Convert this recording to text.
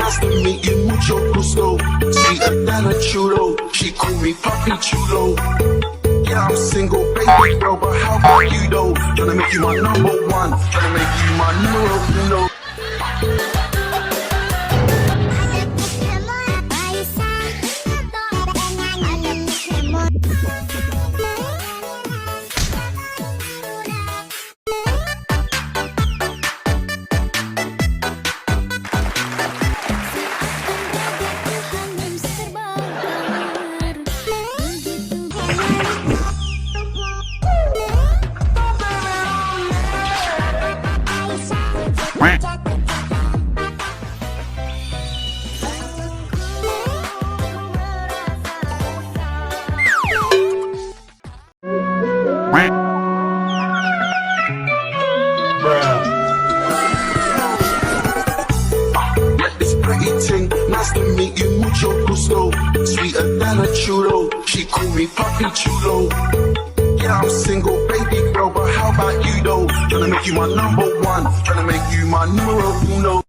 Nice to meet you, mucho gusto. Sweeter than a churro. She call me Papi Chulo. Yeah, I'm single, baby girl, but how about you though? Tryna make you my number one. Tryna make you my numero uno. Nice to meet you, mucho gusto. Sweeter than a churro. She call me Papi Chulo. Yeah, I'm single, baby girl, but how about you though? Tryna make you my number one. Tryna make you my numero uno.